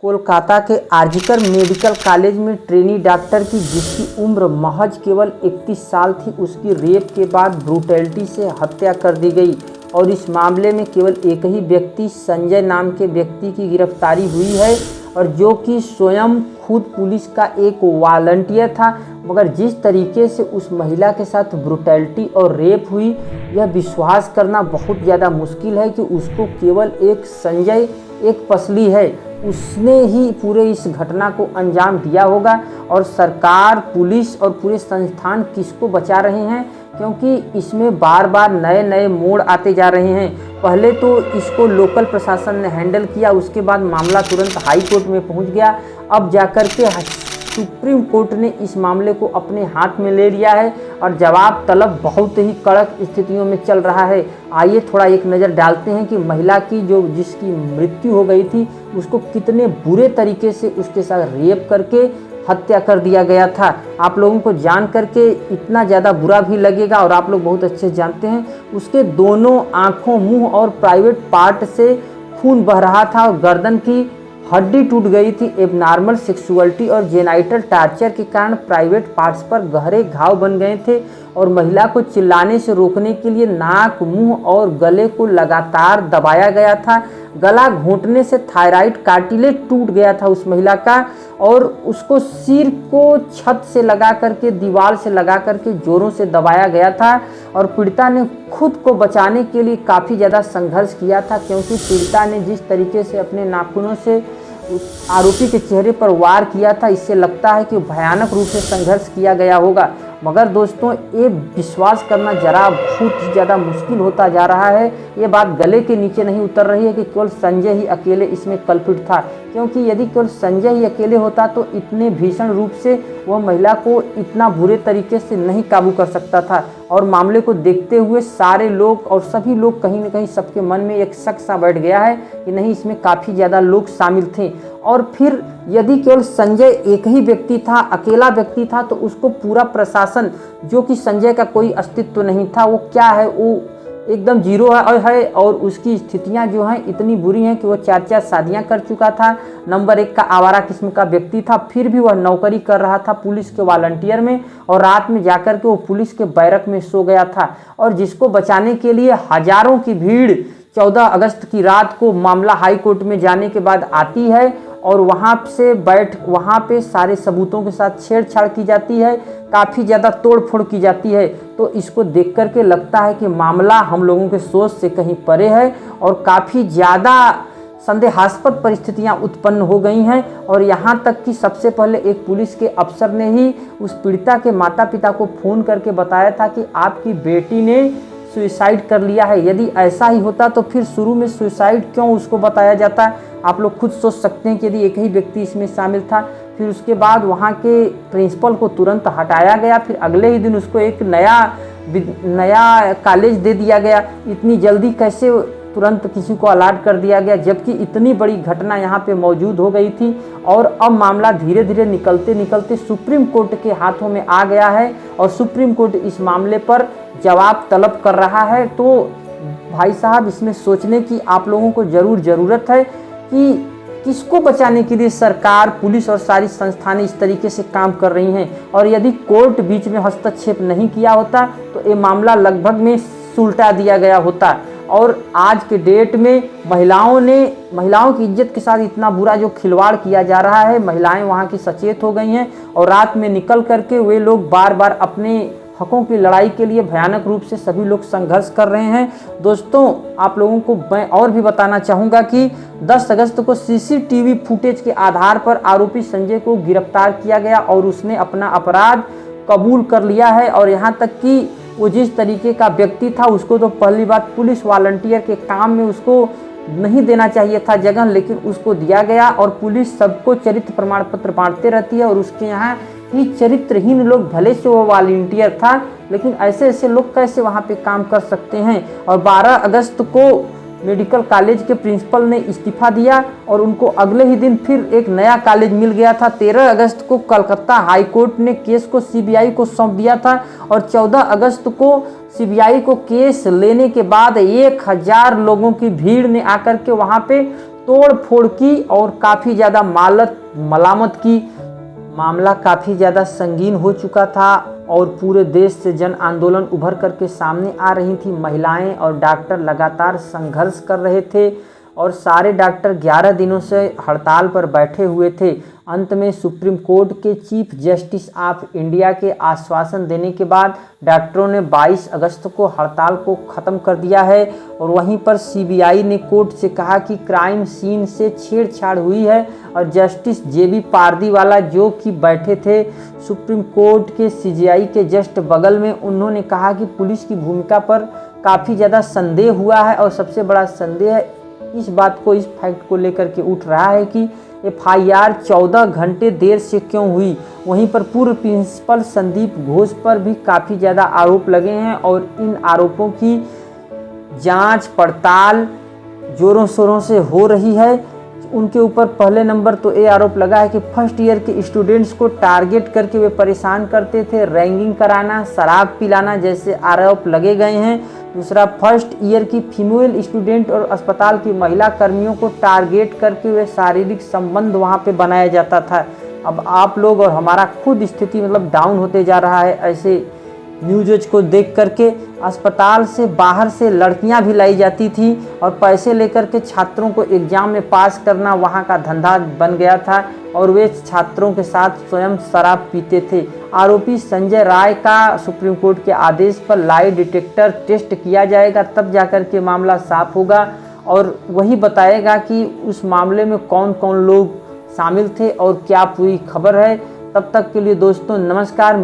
कोलकाता के RG Kar medical college में trainee doctor की जिसकी उम्र महज केवल 31 साल थी, उसकी रेप के बाद ब्रूटैलिटी से हत्या कर दी गई। और इस मामले में केवल एक ही व्यक्ति, संजय नाम के व्यक्ति की गिरफ्तारी हुई है, और जो कि स्वयं खुद पुलिस का एक वॉलंटियर था। मगर जिस तरीके से उस महिला के साथ ब्रूटैलिटी और रेप हुई, यह विश्वास करना बहुत ज़्यादा मुश्किल है कि उसको केवल एक संजय, एक पसली है, उसने ही पूरे इस घटना को अंजाम दिया होगा। और सरकार, पुलिस और पूरे संस्थान किसको बचा रहे हैं, क्योंकि इसमें बार बार नए नए मोड़ आते जा रहे हैं। पहले तो इसको लोकल प्रशासन ने हैंडल किया, उसके बाद मामला तुरंत हाई कोर्ट में पहुंच गया। अब जाकर के सुप्रीम कोर्ट ने इस मामले को अपने हाथ में ले लिया है और जवाब तलब बहुत ही कड़क स्थितियों में चल रहा है। आइए थोड़ा एक नज़र डालते हैं कि महिला की जिसकी मृत्यु हो गई थी, उसको कितने बुरे तरीके से उसके साथ रेप करके हत्या कर दिया गया था। आप लोगों को जान करके इतना ज़्यादा बुरा भी लगेगा, और आप लोग बहुत अच्छे जानते हैं उसके दोनों आँखों, मुंह और प्राइवेट पार्ट से खून बह रहा था, और गर्दन की हड्डी टूट गई थी। एबनॉर्मल सेक्सुअलिटी और जेनाइटल टॉर्चर के कारण प्राइवेट पार्ट्स पर गहरे घाव बन गए थे, और महिला को चिल्लाने से रोकने के लिए नाक, मुंह और गले को लगातार दबाया गया था। गला घोंटने से थायराइड कार्टिलेज टूट गया था उस महिला का, और उसको सिर को छत से लगा करके, दीवार से लगा करके जोरों से दबाया गया था। और पीड़िता ने खुद को बचाने के लिए काफ़ी ज़्यादा संघर्ष किया था, क्योंकि पीड़िता ने जिस तरीके से अपने नाखूनों से उस आरोपी के चेहरे पर वार किया था, इससे लगता है कि भयानक रूप से संघर्ष किया गया होगा। मगर दोस्तों, ये विश्वास करना जरा बहुत ही ज़्यादा मुश्किल होता जा रहा है। ये बात गले के नीचे नहीं उतर रही है कि केवल संजय ही अकेले इसमें कल्पित था, क्योंकि यदि केवल संजय ही अकेले होता तो इतने भीषण रूप से वह महिला को इतना बुरे तरीके से नहीं काबू कर सकता था। और मामले को देखते हुए सारे लोग और सभी लोग, कहीं ना कहीं सबके मन में एक शक सा बैठ गया है कि नहीं, इसमें काफ़ी ज़्यादा लोग शामिल थे। और फिर यदि केवल संजय एक ही व्यक्ति था, अकेला व्यक्ति था, तो उसको पूरा प्रशासन, जो कि संजय का कोई अस्तित्व नहीं था, वो क्या है, वो एकदम जीरो है। और उसकी स्थितियां जो हैं इतनी बुरी हैं कि वो 4 शादियां कर चुका था, नंबर 1 का आवारा किस्म का व्यक्ति था। फिर भी वह नौकरी कर रहा था पुलिस के वॉलंटियर में, और रात में जाकर के वो पुलिस के बैरक में सो गया था। और जिसको बचाने के लिए हजारों की भीड़ 14 अगस्त की रात को मामला हाई कोर्ट में जाने के बाद आती है, और वहाँ पे सारे सबूतों के साथ छेड़छाड़ की जाती है, काफ़ी ज़्यादा तोड़फोड़ की जाती है। तो इसको देख करके लगता है कि मामला हम लोगों के सोच से कहीं परे है, और काफ़ी ज़्यादा संदेहास्पद परिस्थितियां उत्पन्न हो गई हैं। और यहाँ तक कि सबसे पहले एक पुलिस के अफसर ने ही उस पीड़िता के माता पिता को फ़ोन करके बताया था कि आपकी बेटी ने सुसाइड कर लिया है। यदि ऐसा ही होता तो फिर शुरू में सुसाइड क्यों उसको बताया जाता? आप लोग खुद सोच सकते हैं कि यदि एक ही व्यक्ति इसमें शामिल था। फिर उसके बाद वहाँ के प्रिंसिपल को तुरंत हटाया गया, फिर अगले ही दिन उसको एक नया कॉलेज दे दिया गया। इतनी जल्दी कैसे तुरंत किसी को अलर्ट कर दिया गया, जबकि इतनी बड़ी घटना यहाँ पे मौजूद हो गई थी। और अब मामला धीरे धीरे निकलते निकलते सुप्रीम कोर्ट के हाथों में आ गया है, और सुप्रीम कोर्ट इस मामले पर जवाब तलब कर रहा है। तो भाई साहब, इसमें सोचने की आप लोगों को ज़रूरत है कि किसको बचाने के लिए सरकार, पुलिस और सारी संस्थानें इस तरीके से काम कर रही हैं। और यदि कोर्ट बीच में हस्तक्षेप नहीं किया होता तो ये मामला लगभग में सुलटा दिया गया होता। और आज के डेट में महिलाओं की इज्जत के साथ इतना बुरा जो खिलवाड़ किया जा रहा है, महिलाएं वहाँ की सचेत हो गई हैं, और रात में निकल करके वे लोग बार बार अपने हकों की लड़ाई के लिए भयानक रूप से सभी लोग संघर्ष कर रहे हैं। दोस्तों, आप लोगों को मैं और भी बताना चाहूँगा कि 10 अगस्त को सीसीटीवी फुटेज के आधार पर आरोपी संजय को गिरफ्तार किया गया, और उसने अपना अपराध कबूल कर लिया है। और यहाँ तक कि वो जिस तरीके का व्यक्ति था, उसको तो पहली बात पुलिस वॉलंटियर के काम में उसको नहीं देना चाहिए था जगह, लेकिन उसको दिया गया। और पुलिस सबको चरित्र प्रमाण पत्र बांटते रहती है, और उसके यहाँ ही चरित्रहीन लोग, भले से वो वॉलंटियर था, लेकिन ऐसे लोग कैसे वहाँ पे काम कर सकते हैं। और 12 अगस्त को मेडिकल कॉलेज के प्रिंसिपल ने इस्तीफा दिया, और उनको अगले ही दिन फिर एक नया कॉलेज मिल गया था। 13 अगस्त को कलकत्ता हाई कोर्ट ने केस को सीबीआई को सौंप दिया था, और 14 अगस्त को सीबीआई को केस लेने के बाद 1000 लोगों की भीड़ ने आकर के वहाँ पे तोड़ फोड़ की और काफ़ी ज़्यादा मलामत की। मामला काफ़ी ज़्यादा संगीन हो चुका था और पूरे देश से जन आंदोलन उभर करके सामने आ रही थी। महिलाएं और डॉक्टर लगातार संघर्ष कर रहे थे और सारे डॉक्टर 11 दिनों से हड़ताल पर बैठे हुए थे। अंत में सुप्रीम कोर्ट के चीफ जस्टिस ऑफ इंडिया के आश्वासन देने के बाद डॉक्टरों ने 22 अगस्त को हड़ताल को ख़त्म कर दिया है। और वहीं पर सीबीआई ने कोर्ट से कहा कि क्राइम सीन से छेड़छाड़ हुई है और जस्टिस जेबी पारदीवाला जो कि बैठे थे सुप्रीम कोर्ट के सीजेआई के जस्ट बगल में, उन्होंने कहा कि पुलिस की भूमिका पर काफ़ी ज़्यादा संदेह हुआ है और सबसे बड़ा संदेह इस बात को, इस फैक्ट को लेकर के उठ रहा है कि एफआईआर 14 घंटे देर से क्यों हुई। वहीं पर पूर्व प्रिंसिपल संदीप घोष पर भी काफ़ी ज़्यादा आरोप लगे हैं और इन आरोपों की जांच पड़ताल जोरों शोरों से हो रही है। उनके ऊपर पहले नंबर तो ये आरोप लगा है कि फर्स्ट ईयर के स्टूडेंट्स को टारगेट करके वे परेशान करते थे, रैगिंग कराना, शराब पिलाना जैसे आरोप लगे गए हैं। दूसरा, फर्स्ट ईयर की फीमेल स्टूडेंट और अस्पताल की महिला कर्मियों को टारगेट करके वे शारीरिक संबंध वहां पे बनाया जाता था। अब आप लोग और हमारा खुद स्थिति मतलब डाउन होते जा रहा है ऐसे न्यूज़ को देख करके। अस्पताल से बाहर से लड़कियां भी लाई जाती थी और पैसे लेकर के छात्रों को एग्जाम में पास करना वहां का धंधा बन गया था और वे छात्रों के साथ स्वयं शराब पीते थे। आरोपी संजय राय का सुप्रीम कोर्ट के आदेश पर लाई डिटेक्टर टेस्ट किया जाएगा, तब जाकर के मामला साफ होगा और वही बताएगा कि उस मामले में कौन कौन लोग शामिल थे और क्या पूरी खबर है। तब तक के लिए दोस्तों नमस्कार।